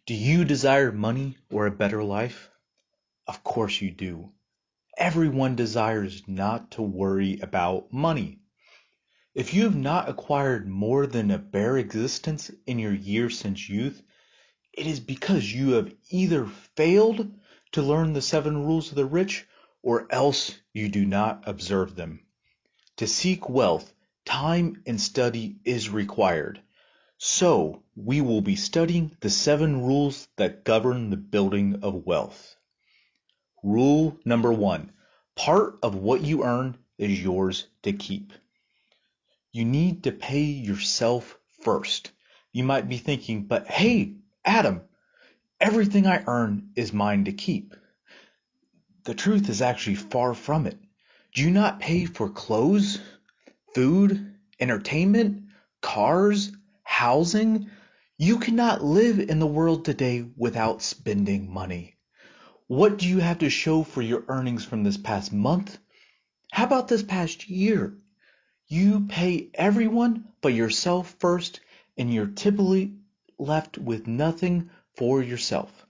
Do you desire money or a better life? Of course you do. Everyone desires not to worry about money. If you have not acquired more than a bare existence in your years since youth, it is because you have either failed to learn the 7 rules of the rich or else you do not observe them. To seek wealth, time and study is required. So, we will be studying the 7 rules that govern the building of wealth. Rule number 1. Part of what you earn is yours to keep. You need to pay yourself first. You might be thinking, but hey, Adam, everything I earn is mine to keep. The truth is actually far from it. Do you not pay for clothes, food, entertainment, cars, housing? You cannot live in the world today without spending money. What do you have to show for your earnings from this past month? How about this past year? You pay everyone but yourself first, and you're typically left with nothing for yourself.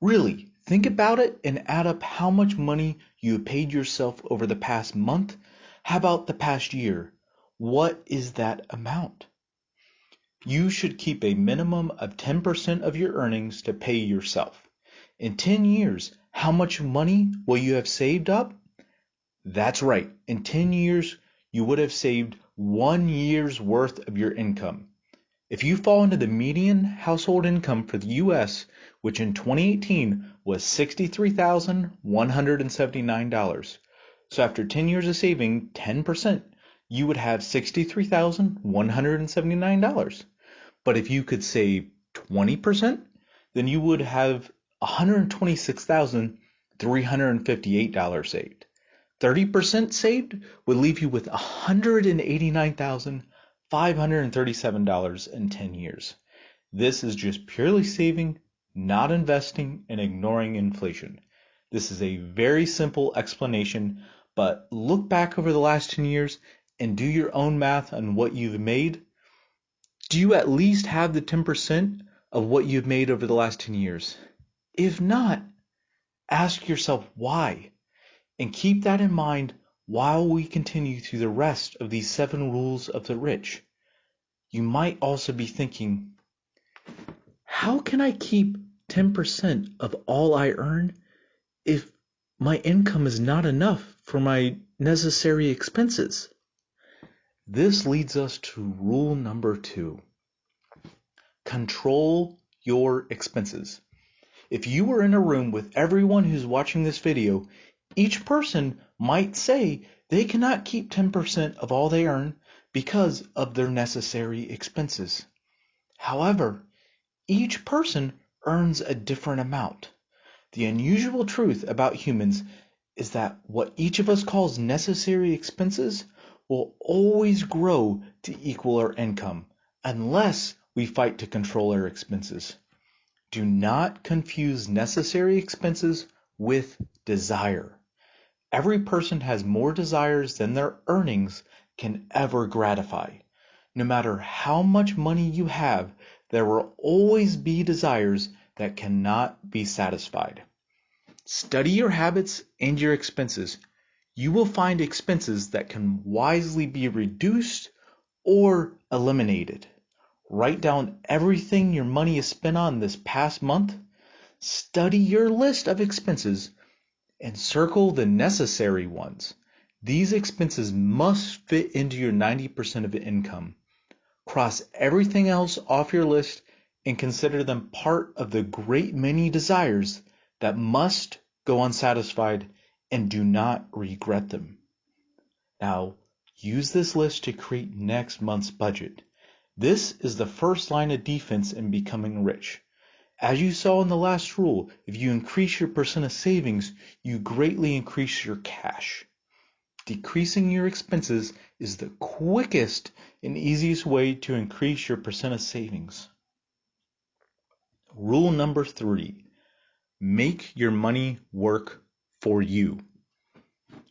Really, think about it and add up how much money you have paid yourself over the past month. How about the past year? What is that amount? You should keep a minimum of 10% of your earnings to pay yourself. In 10 years, how much money will you have saved up? That's right. In 10 years, you would have saved 1 year's worth of your income. If you fall into the median household income for the U.S., which in 2018 was $63,179. So after 10 years of saving 10%, you would have $63,179. But if you could save 20%, then you would have $126,358 saved. 30% saved would leave you with $189,537 in 10 years. This is just purely saving, not investing, and ignoring inflation. This is a very simple explanation, but look back over the last 10 years and do your own math on what you've made. Do you at least have the 10% of what you've made over the last 10 years? If not, ask yourself why. And keep that in mind while we continue through the rest of these 7 rules of the rich. You might also be thinking, how can I keep 10% of all I earn if my income is not enough for my necessary expenses? This leads us to rule number 2. Control your expenses. If you were in a room with everyone who's watching this video, each person might say they cannot keep 10% of all they earn because of their necessary expenses. However, each person earns a different amount. The unusual truth about humans is that what each of us calls necessary expenses will always grow to equal our income unless we fight to control our expenses. Do not confuse necessary expenses with desire. Every person has more desires than their earnings can ever gratify. No matter how much money you have, there will always be desires that cannot be satisfied. Study your habits and your expenses. You will find expenses that can wisely be reduced or eliminated. Write down everything your money is spent on this past month. Study your list of expenses and circle the necessary ones. These expenses must fit into your 90% of income. Cross everything else off your list and consider them part of the great many desires that must go unsatisfied and do not regret them. Now, use this list to create next month's budget. This is the first line of defense in becoming rich. As you saw in the last rule, if you increase your percent of savings, you greatly increase your cash. Decreasing your expenses is the quickest and easiest way to increase your percent of savings. Rule number 3, make your money work for you.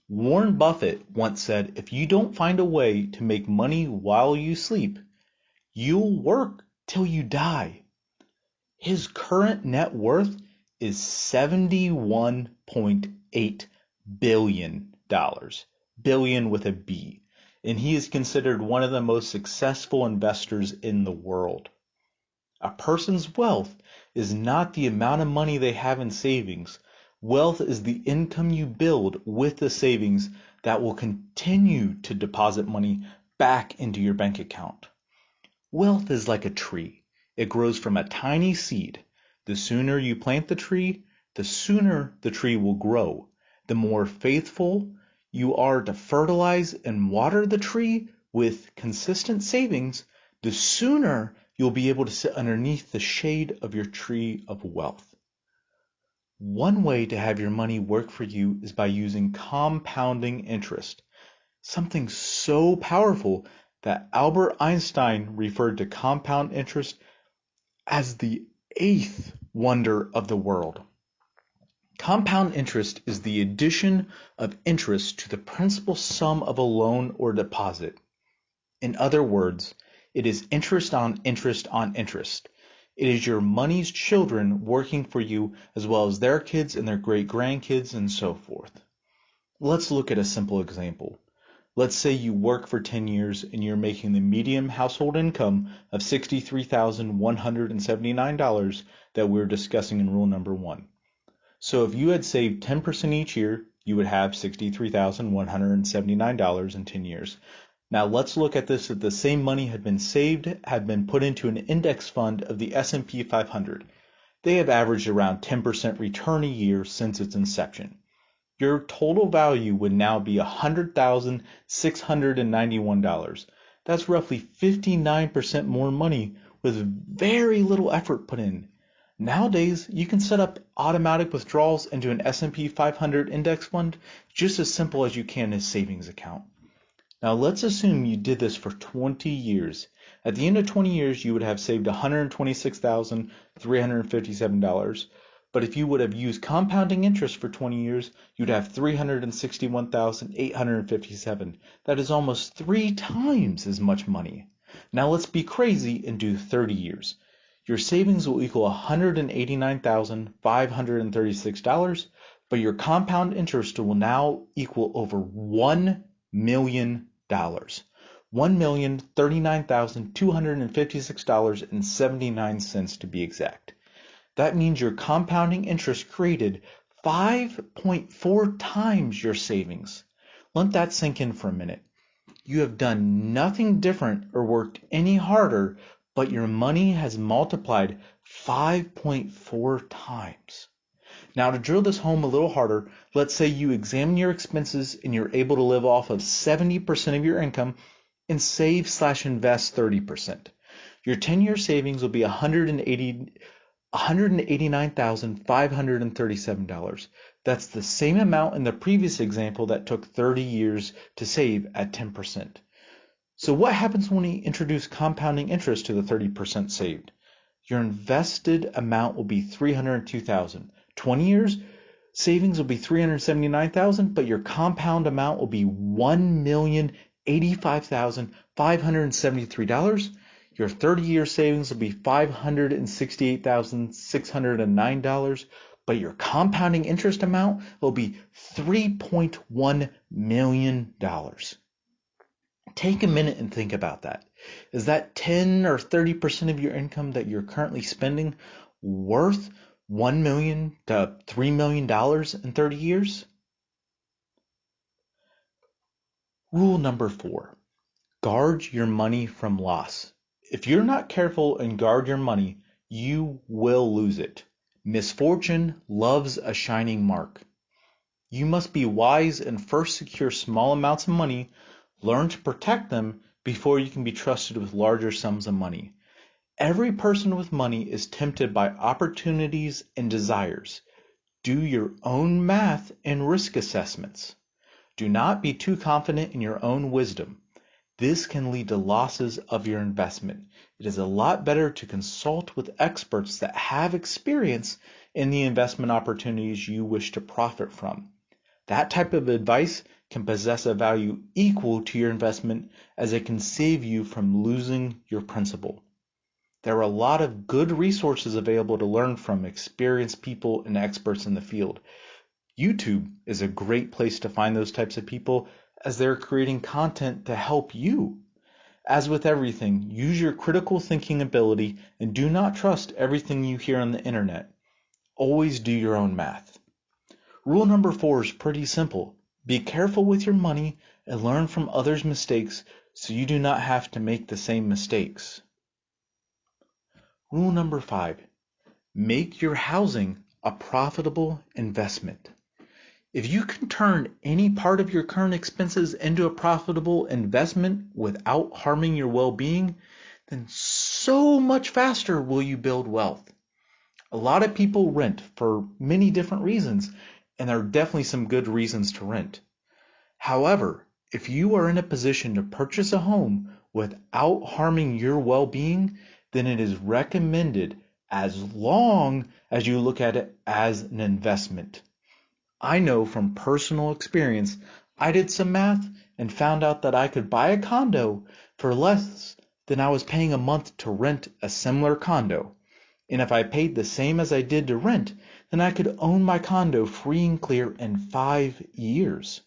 Warren Buffett once said, if you don't find a way to make money while you sleep, you'll work till you die. His current net worth is $71.8 billion, billion with a B, and he is considered one of the most successful investors in the world. A person's wealth is not the amount of money they have in savings. Wealth is the income you build with the savings that will continue to deposit money back into your bank account. Wealth is like a tree. It grows from a tiny seed. The sooner you plant the tree, the sooner the tree will grow. The more faithful you are to fertilize and water the tree with consistent savings, the sooner you'll be able to sit underneath the shade of your tree of wealth. One way to have your money work for you is by using compounding interest, something so powerful that Albert Einstein referred to compound interest as the eighth wonder of the world. Compound interest is the addition of interest to the principal sum of a loan or deposit. In other words, it is interest on interest on interest. It is your money's children working for you as well as their kids and their great-grandkids and so forth. Let's look at a simple example. Let's say you work for 10 years and you're making the median household income of $63,179 that we're discussing in rule number 1. So if you had saved 10% each year, you would have $63,179 in 10 years. Now let's look at this if the same money had been saved, had been put into an index fund of the S&P 500. They have averaged around 10% return a year since its inception. Your total value would now be $100,691. That's roughly 59% more money with very little effort put in. Nowadays, you can set up automatic withdrawals into an S&P 500 index fund just as simple as you can a savings account. Now let's assume you did this for 20 years. At the end of 20 years, you would have saved $126,357. But if you would have used compounding interest for 20 years, you'd have $361,857. That is almost 3 times as much money. Now let's be crazy and do 30 years. Your savings will equal $189,536, but your compound interest will now equal over $1 million. $1,039,256.79 to be exact. That means your compounding interest created 5.4 times your savings. Let that sink in for a minute. You have done nothing different or worked any harder, but your money has multiplied 5.4 times. Now to drill this home a little harder, let's say you examine your expenses and you're able to live off of 70% of your income and save/invest 30%. Your 10-year savings will be $189,537. That's the same amount in the previous example that took 30 years to save at 10%. So what happens when we introduce compounding interest to the 30% saved? Your invested amount will be $302,000. 20 years savings will be $379,000, but your compound amount will be $1,085,573. Your 30-year savings will be $568,609, but your compounding interest amount will be $3.1 million. Take a minute and think about that. Is that 10 or 30% of your income that you're currently spending worth $1 million to $3 million in 30 years? Rule number 4, guard your money from loss. If you're not careful and guard your money, you will lose it. Misfortune loves a shining mark. You must be wise and first secure small amounts of money, learn to protect them before you can be trusted with larger sums of money. Every person with money is tempted by opportunities and desires. Do your own math and risk assessments. Do not be too confident in your own wisdom. This can lead to losses of your investment. It is a lot better to consult with experts that have experience in the investment opportunities you wish to profit from. That type of advice can possess a value equal to your investment as it can save you from losing your principal. There are a lot of good resources available to learn from experienced people and experts in the field. YouTube is a great place to find those types of people as they're creating content to help you. As with everything, use your critical thinking ability and do not trust everything you hear on the internet. Always do your own math. Rule number 4 is pretty simple. Be careful with your money and learn from others' mistakes so you do not have to make the same mistakes. Rule number 5. Make your housing a profitable investment. If you can turn any part of your current expenses into a profitable investment without harming your well-being, then so much faster will you build wealth. A lot of people rent for many different reasons, and there are definitely some good reasons to rent. However, if you are in a position to purchase a home without harming your well-being, then it is recommended as long as you look at it as an investment. I know from personal experience, I did some math and found out that I could buy a condo for less than I was paying a month to rent a similar condo. And if I paid the same as I did to rent, then I could own my condo free and clear in 5 years.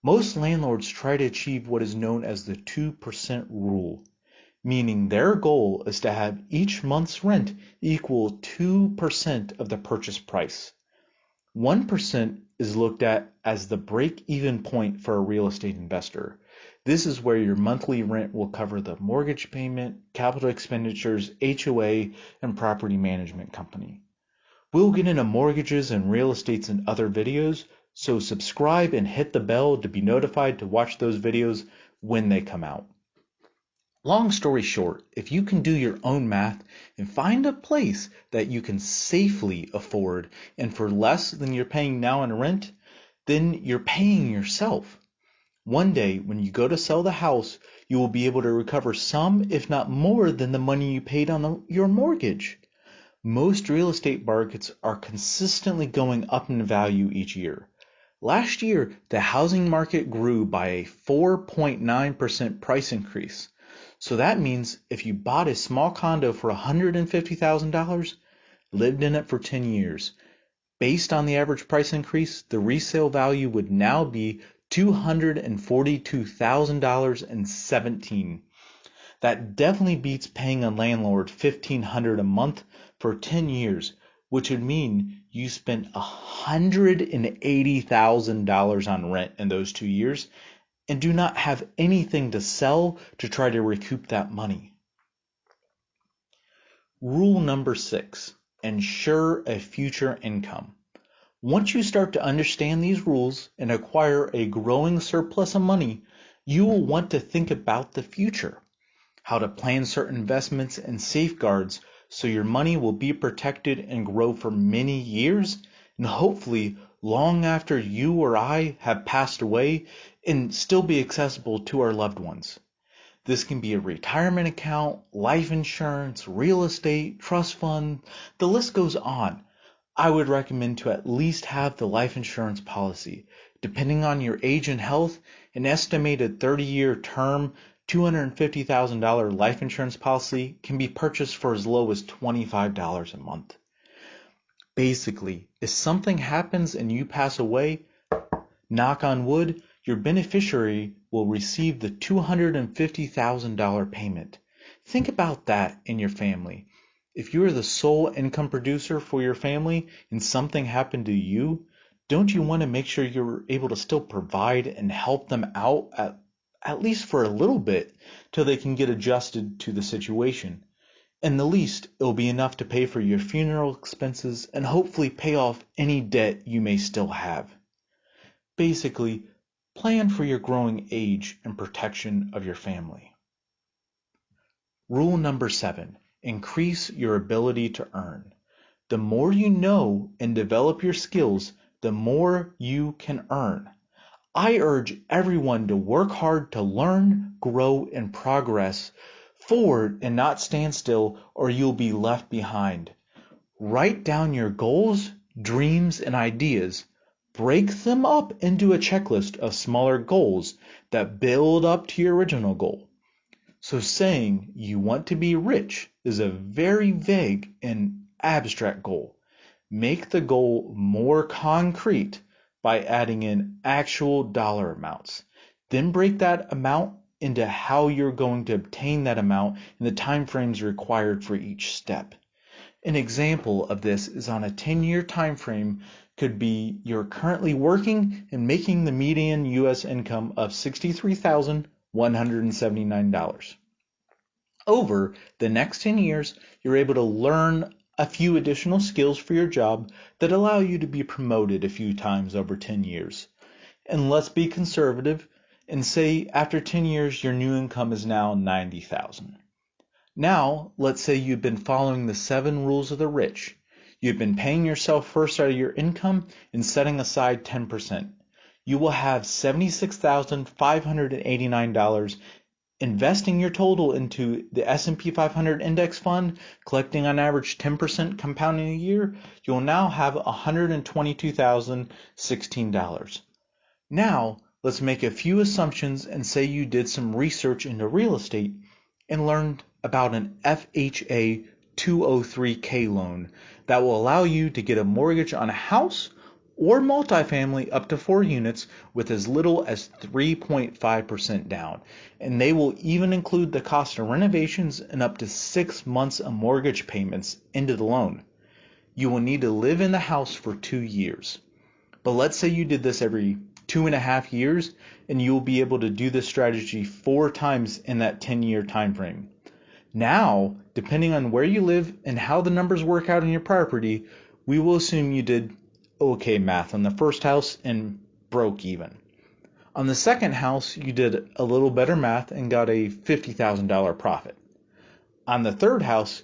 Most landlords try to achieve what is known as the 2% rule, meaning their goal is to have each month's rent equal 2% of the purchase price. 1% is looked at as the break-even point for a real estate investor. This is where your monthly rent will cover the mortgage payment, capital expenditures, HOA, and property management company. We'll get into mortgages and real estates in other videos, so subscribe and hit the bell to be notified to watch those videos when they come out. Long story short, if you can do your own math and find a place that you can safely afford and for less than you're paying now in rent, then you're paying yourself. One day, when you go to sell the house, you will be able to recover some, if not more, than the money you paid on your mortgage. Most real estate markets are consistently going up in value each year. Last year, the housing market grew by a 4.9% price increase. So that means if you bought a small condo for $150,000, lived in it for 10 years, based on the average price increase, the resale value would now be $242,017. That definitely beats paying a landlord $1,500 a month for 10 years, which would mean you spent $180,000 on rent in those 2 years and do not have anything to sell to try to recoup that money. Rule number 6, ensure a future income. Once you start to understand these rules and acquire a growing surplus of money, you will want to think about the future, how to plan certain investments and safeguards so your money will be protected and grow for many years, and hopefully long after you or I have passed away and still be accessible to our loved ones. This can be a retirement account, life insurance, real estate, trust fund, the list goes on. I would recommend to at least have the life insurance policy. Depending on your age and health, an estimated 30-year term, $250,000 life insurance policy can be purchased for as low as $25 a month. Basically, if something happens and you pass away, knock on wood, your beneficiary will receive the $250,000 payment. Think about that in your family. If you are the sole income producer for your family and something happened to you, don't you want to make sure you're able to still provide and help them out at least for a little bit till they can get adjusted to the situation? And the least, it'll be enough to pay for your funeral expenses and hopefully pay off any debt you may still have. Basically, plan for your growing age and protection of your family. Rule number 7. Increase your ability to earn. The more you know and develop your skills, the more you can earn. I urge everyone to work hard to learn, grow, and progress forward and not stand still, or you'll be left behind. Write down your goals, dreams, and ideas. Break them up into a checklist of smaller goals that build up to your original goal. So saying you want to be rich is a very vague and abstract goal. Make the goal more concrete by adding in actual dollar amounts. Then break that amount into how you're going to obtain that amount and the time frames required for each step. An example of this is on a 10-year time frame could be you're currently working and making the median US income of $63,179. Over the next 10 years, you're able to learn a few additional skills for your job that allow you to be promoted a few times over 10 years. And let's be conservative and say after 10 years your new income is now $90,000. Now, let's say you've been following the 7 rules of the rich. You've been paying yourself first out of your income and setting aside 10%. You will have $76,589, investing your total into the S&P 500 index fund, collecting on average 10% compounding a year. You'll now have $122,016. Now, let's make a few assumptions and say you did some research into real estate and learned about an FHA 203K loan that will allow you to get a mortgage on a house or multifamily up to 4 units with as little as 3.5% down. And they will even include the cost of renovations and up to 6 months of mortgage payments into the loan. You will need to live in the house for 2 years. But let's say you did this every 2.5 years, and you will be able to do this strategy 4 times in that 10-year time frame. Now, depending on where you live and how the numbers work out in your property, we will assume you did okay math on the first house and broke even. On the second house, you did a little better math and got a $50,000 profit. On the third house,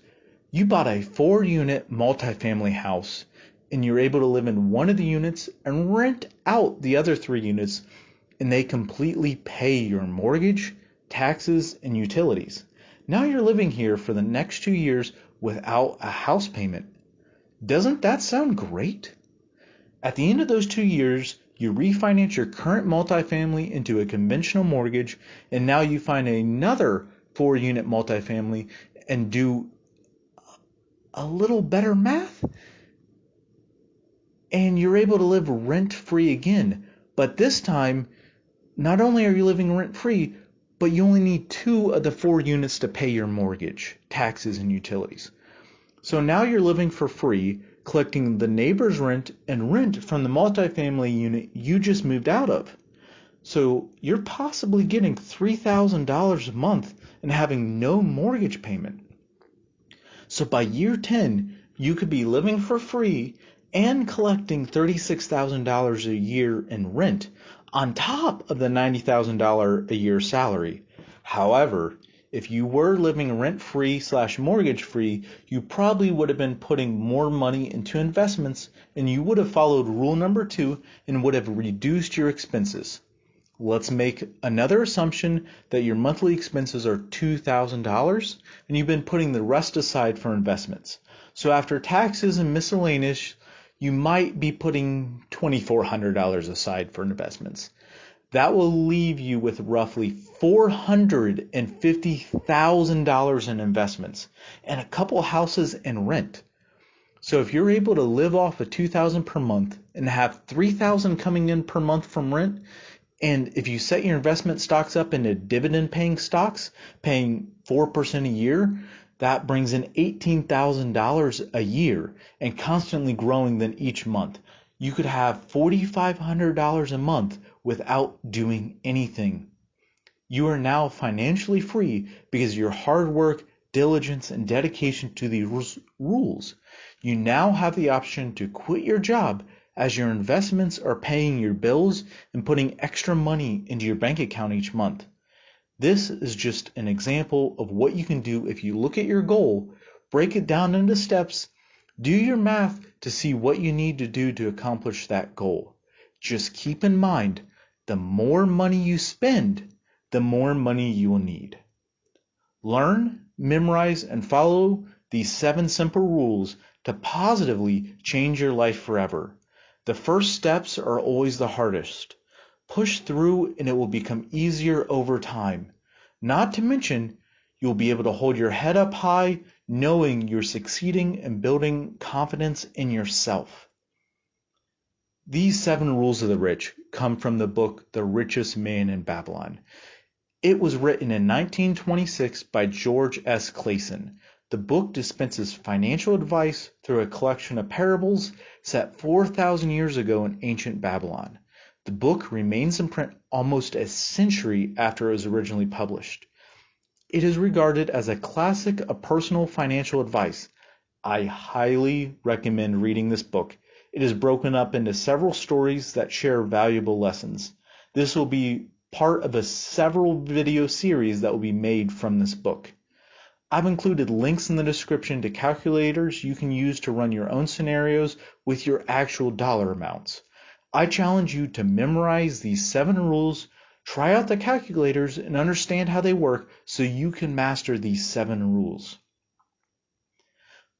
you bought a 4-unit multifamily house and you're able to live in one of the units and rent out the other 3 units, and they completely pay your mortgage, taxes, and utilities. Now you're living here for the next 2 years without a house payment. Doesn't that sound great? At the end of those 2 years, you refinance your current multifamily into a conventional mortgage, and now you find another 4-unit multifamily and do a little better math, and you're able to live rent-free again. But this time, not only are you living rent-free, but you only need 2 of the 4 units to pay your mortgage, taxes, and utilities. So now you're living for free, collecting the neighbor's rent and rent from the multifamily unit you just moved out of. So you're possibly getting $3,000 a month and having no mortgage payment. So by year 10, you could be living for free and collecting $36,000 a year in rent on top of the $90,000 a year salary. However, if you were living rent-free / mortgage-free, you probably would have been putting more money into investments, and you would have followed rule number 2 and would have reduced your expenses. Let's make another assumption that your monthly expenses are $2,000 and you've been putting the rest aside for investments. So after taxes and miscellaneous, you might be putting $2,400 aside for investments. That will leave you with roughly $450,000 in investments and a couple houses and rent. So if you're able to live off of $2,000 per month and have $3,000 coming in per month from rent, and if you set your investment stocks up into dividend-paying stocks, paying 4% a year, that brings in $18,000 a year and constantly growing then each month. You could have $4,500 a month without doing anything. You are now financially free because of your hard work, diligence, and dedication to these rules. You now have the option to quit your job as your investments are paying your bills and putting extra money into your bank account each month. This is just an example of what you can do if you look at your goal, break it down into steps, do your math to see what you need to do to accomplish that goal. Just keep in mind, the more money you spend, the more money you will need. Learn, memorize, and follow these 7 simple rules to positively change your life forever. The first steps are always the hardest. Push through and it will become easier over time. Not to mention, you'll be able to hold your head up high knowing you're succeeding and building confidence in yourself. These 7 rules of the rich come from the book The Richest Man in Babylon. It was written in 1926 by George S. Clason. The book dispenses financial advice through a collection of parables set 4,000 years ago in ancient Babylon. The book remains in print almost a century after it was originally published. It is regarded as a classic of personal financial advice. I highly recommend reading this book. It is broken up into several stories that share valuable lessons. This will be part of a several video series that will be made from this book. I've included links in the description to calculators you can use to run your own scenarios with your actual dollar amounts. I challenge you to memorize these 7 rules, try out the calculators, and understand how they work so you can master these 7 rules.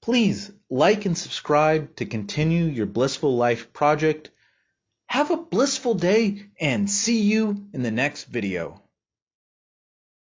Please like and subscribe to continue your blissful life project. Have a blissful day and see you in the next video.